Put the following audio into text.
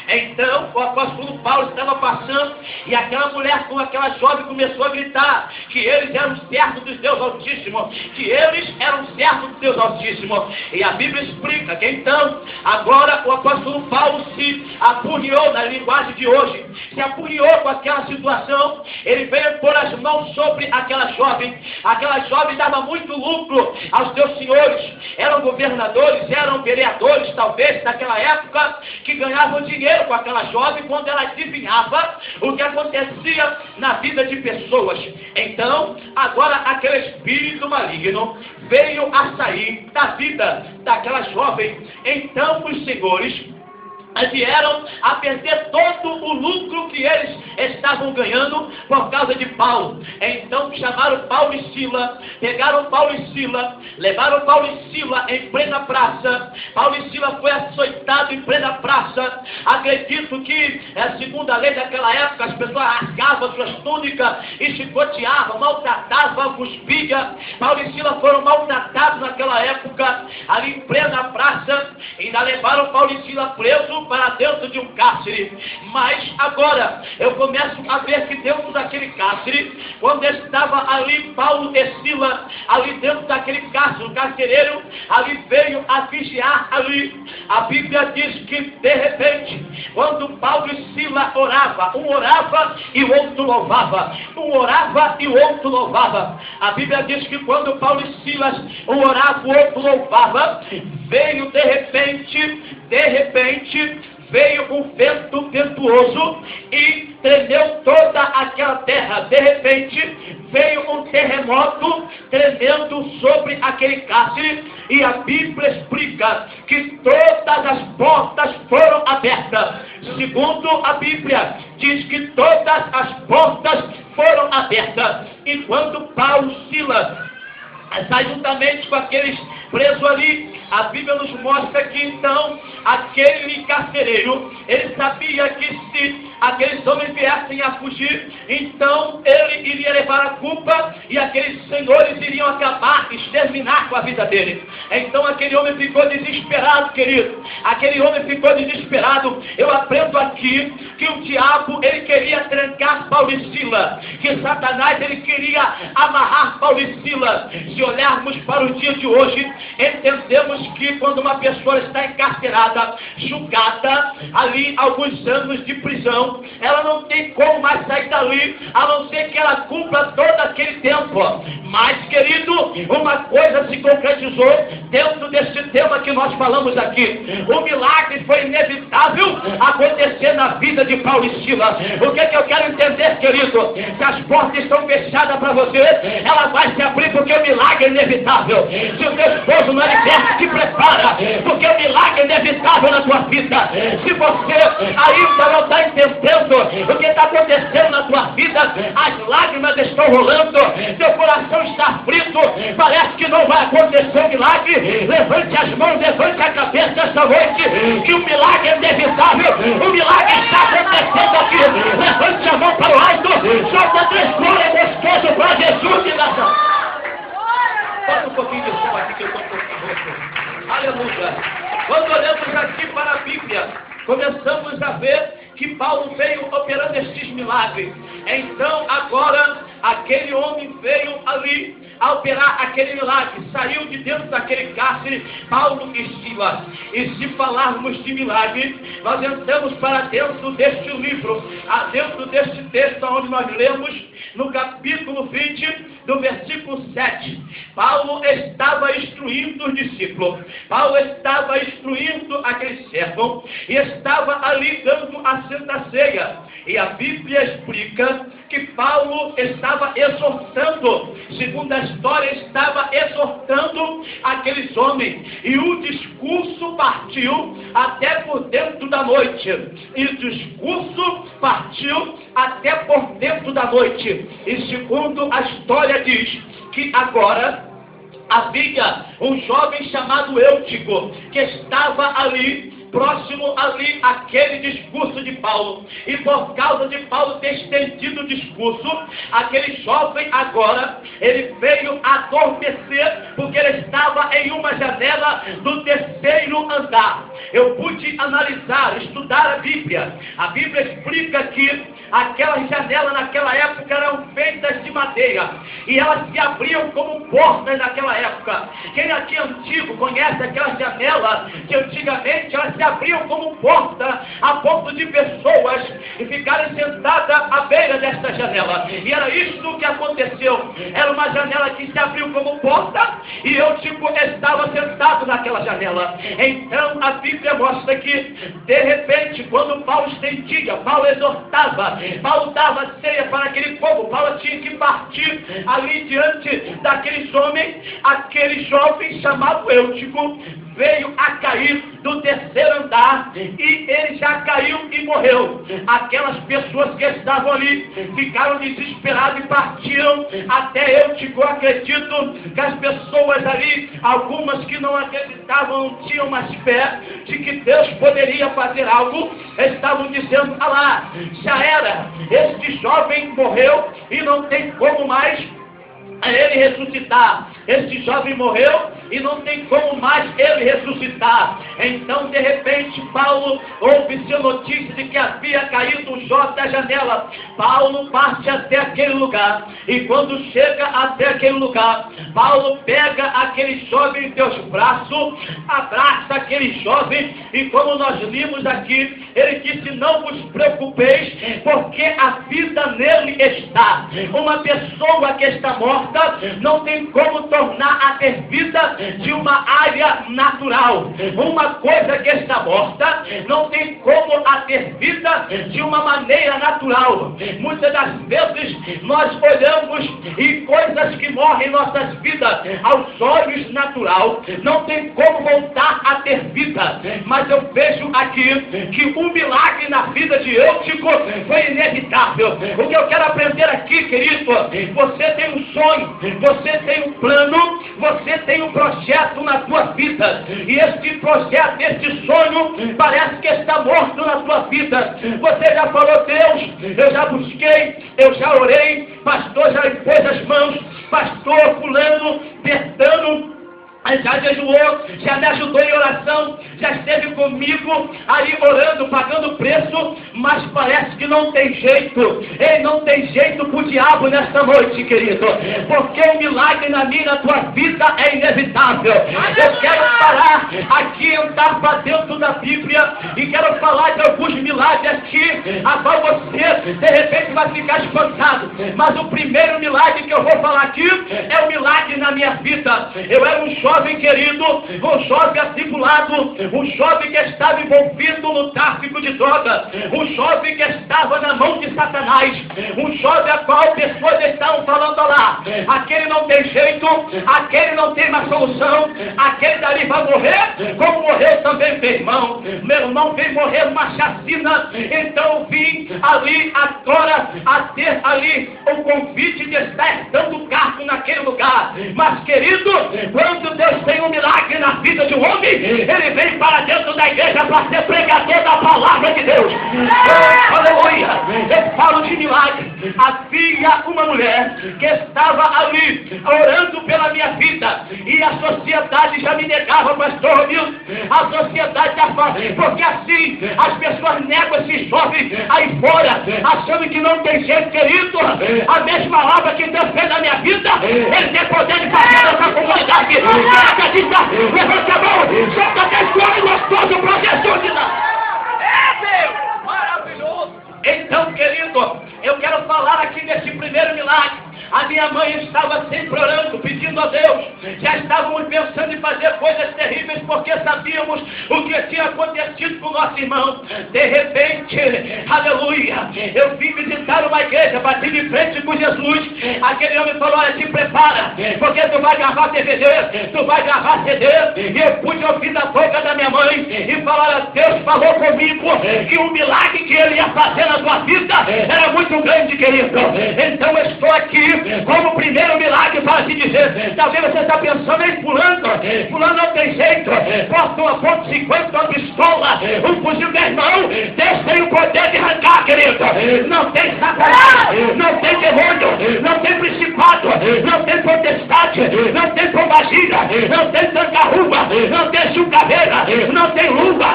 Então o apóstolo Paulo estava passando e aquela mulher com aquela jovem começou a gritar que eles eram servos de Deus Altíssimo, que eles eram servos de Deus Altíssimo. E a Bíblia explica que então, agora o apóstolo Paulo se apurriou, na linguagem de hoje, se apurriou com aquela situação. Ele veio pôr as mãos sobre aquela jovem dava muito lucro aos seus senhores, eram governadores, eram vereadores talvez daquela época, que ganhavam dinheiro com aquela jovem quando ela adivinhava o que acontecia na vida de pessoas. Então, agora aquele espírito maligno veio a sair da vida daquela jovem. Então os senhores vieram a perder todo o lucro que eles estavam ganhando por causa de Paulo. Então chamaram Paulo e Sila, pegaram Paulo e Sila, levaram Paulo e Sila em plena praça. Paulo e Sila foi açoitado em plena praça. Acredito que, segundo a lei daquela época, as pessoas rasgavam suas túnicas e chicoteavam, maltratavam, cuspiam. Paulo e Sila foram maltratados naquela época, ali em plena praça. Ainda levaram Paulo e Sila presos para dentro de um cárcere. Mas agora eu começo a ver que dentro daquele cárcere, quando estava ali Paulo e Sila, ali dentro daquele cárcere, o carcereiro ali veio a vigiar ali. A Bíblia diz que de repente, quando Paulo e Sila orava, um orava e o outro louvava, um orava e o outro louvava. A Bíblia diz que quando Paulo e Silas, um orava, o outro louvava, veio de repente, veio um vento ventuoso e tremeu toda aquela terra. De repente, veio um terremoto tremendo sobre aquele cárcere, e a Bíblia explica que todas as portas foram abertas. Segundo a Bíblia, diz que todas as portas foram abertas. Enquanto Paulo e Silas, juntamente com aqueles presos ali, a Bíblia nos mostra que então aquele carcereiro, ele sabia que se aqueles homens viessem a fugir, então ele iria levar a culpa e aqueles senhores iriam acabar, exterminar com a vida dele. Então aquele homem ficou desesperado, querido. Aquele homem ficou desesperado. Eu aprendo aqui que o diabo, ele queria trancar Paulo e Silas, que Satanás, ele queria amarrar Paulo e Silas. Se olharmos para o dia de hoje, entendemos que quando uma pessoa está encarcerada, julgada, ali alguns anos de prisão, ela não tem como mais sair dali, a não ser que ela cumpra todo aquele tempo. Mas, querido, uma coisa se concretizou dentro desse tema que nós falamos aqui. O milagre foi inevitável acontecer na vida de Paulo e Silas. O que eu quero entender, querido? Se as portas estão fechadas para você, ela vai se abrir, porque o milagre é inevitável. Se o teu esposo não é liberto, se prepara, porque o milagre é inevitável na tua vida. Se você ainda não está entendendo o que está acontecendo na tua vida, as lágrimas estão rolando, teu coração está frito, parece que não vai acontecer o milagre. Levante as mãos, levante a cabeça esta noite, que o milagre é inevitável. O milagre está acontecendo aqui. Levante a mão para o alto, solta três glórias gostoso para Jesus e nação. Bota um pouquinho de som aqui que eu estou com você. Aleluia. Quando olhamos aqui para a Bíblia, começamos a ver que Paulo veio operando estes milagres. Então agora aquele homem veio ali a operar aquele milagre, saiu de dentro daquele cárcere, Paulo e Silas. E se falarmos de milagre, nós entramos para dentro deste livro, dentro deste texto onde nós lemos, no capítulo 20, do versículo 7. Paulo estava instruindo os discípulos, Paulo estava instruindo aquele servo, e estava ali dando a Santa Ceia. E a Bíblia explica que Paulo estava exortando, segundo a história, estava exortando aqueles homens, e o discurso partiu até por dentro da noite, e o discurso partiu até por dentro da noite. E segundo a história diz que agora havia um jovem chamado Eutico, que estava ali, próximo ali aquele discurso de Paulo, e por causa de Paulo ter estendido o discurso, aquele jovem agora, ele veio adormecer, porque ele estava em uma janela do terceiro andar. Eu pude analisar, estudar a Bíblia, Bíblia. A Bíblia explica que aquelas janelas naquela época eram feitas de madeira e elas se abriam como portas naquela época. Quem aqui é antigo conhece aquelas janelas que antigamente elas se abriam como porta a ponto de pessoas ficarem sentadas à beira desta janela. E era isso que aconteceu. Era uma janela que se abriu como porta e Eutico estava sentado naquela janela. Então a Bíblia mostra que de repente, quando Paulo estendia, Paulo exortava, Paulo dava ceia para aquele povo, Paulo tinha que partir ali diante daqueles homens, aquele jovem chamado Eutico veio a cair do terceiro andar e ele já caiu e morreu. Aquelas pessoas que estavam ali ficaram desesperadas e partiram até Eutico. Acredito que as pessoas ali, algumas que não acreditavam, não tinham mais fé de que Deus poderia fazer algo, estavam dizendo: ah lá, já era, este jovem morreu e não tem como mais ele ressuscitar. Este jovem morreu e não tem como mais ele ressuscitar. Então, de repente, Paulo ouve-se a notícia de que havia caído um jovem da janela. Paulo parte até aquele lugar e quando chega até aquele lugar, Paulo pega aquele jovem em seus braços, abraça aquele jovem e, como nós limos aqui, ele disse: não vos preocupeis, porque a vida nele está. Uma pessoa que está morta não tem como tornar a ter vida de uma área natural. Uma coisa que está morta não tem como a ter vida de uma maneira natural. Muitas das vezes nós olhamos e coisas que morrem em nossas vidas aos olhos natural não tem como voltar a ter vida. Mas eu vejo aqui que um milagre na vida de Eutico foi inevitável. O que eu quero aprender aqui, querido, você tem um sonho, você tem um plano, você tem um projeto na tua vida, e este projeto, este sonho parece que está morto na tua vida. Você já falou: Deus, eu já busquei, eu já orei, pastor já impôs as mãos, pastor fulano, Bertano já jejuou, já me ajudou em oração, já esteve comigo ali orando, pagando preço, mas parece que não tem jeito. Ei, não tem jeito pro diabo nesta noite, querido, porque o milagre na minha, na tua vida é inevitável. Eu quero parar aqui, entrar para dentro da Bíblia e quero falar de alguns milagres aqui, a qual você de repente vai ficar espantado. Mas o primeiro milagre que eu vou falar aqui é o milagre na minha vida. Eu era um jovem querido, um jovem atribulado, um jovem que estava envolvido no tráfico de drogas, um jovem que estava na mão de Satanás, um jovem a qual pessoas estavam falando lá: aquele não tem jeito, aquele não tem mais solução, aquele dali vai morrer, como morreu também meu irmão veio morrer numa chacina. Então eu vim ali agora a ter ali o convite de estar dando cargo naquele lugar. Mas, querido, quando Deus tem um milagre na vida de um homem, ele vem para dentro da igreja para ser pregador da palavra de Deus. Aleluia! Eu falo de milagre. Havia uma mulher que estava ali orando pela minha vida e a sociedade já me negava, pastor Nilson. A sociedade já fala, porque assim as pessoas negam esse jovem aí fora, achando que não tem jeito, querido. A mesma obra que Deus fez na minha vida, ele tem poder de fazer nessa comunidade. Acredita? Levanta a mão, solta até esse gostoso para Jesus de nós. É, Deus! Maravilhoso! Então, querido, eu quero falar aqui desse primeiro milagre. A minha mãe estava sempre orando, pedindo a Deus. Já estávamos pensando em fazer coisas terríveis, porque sabíamos o que tinha acontecido com o nosso irmão. De repente, aleluia, eu vim visitar uma igreja, bati de frente com Jesus. Aquele homem falou: olha, se prepara, porque tu vai gravar DVD, tu vai gravar CD. E eu pude ouvir da boca da minha mãe e falar: olha, Deus falou comigo que o milagre que ele ia fazer na tua vida era muito grande, querido. Então eu estou aqui como o primeiro milagre para te dizer. Talvez você está pensando: em fulano não tem jeito, bota uma ponto 50, uma pistola, um fuzil, meu irmão. Deus tem o poder de arrancar, querido. Não tem satanás, não tem demônio, não tem principado, não tem potestade, não tem pombagira, não tem tancarrua, não tem chucaveira, não tem luva.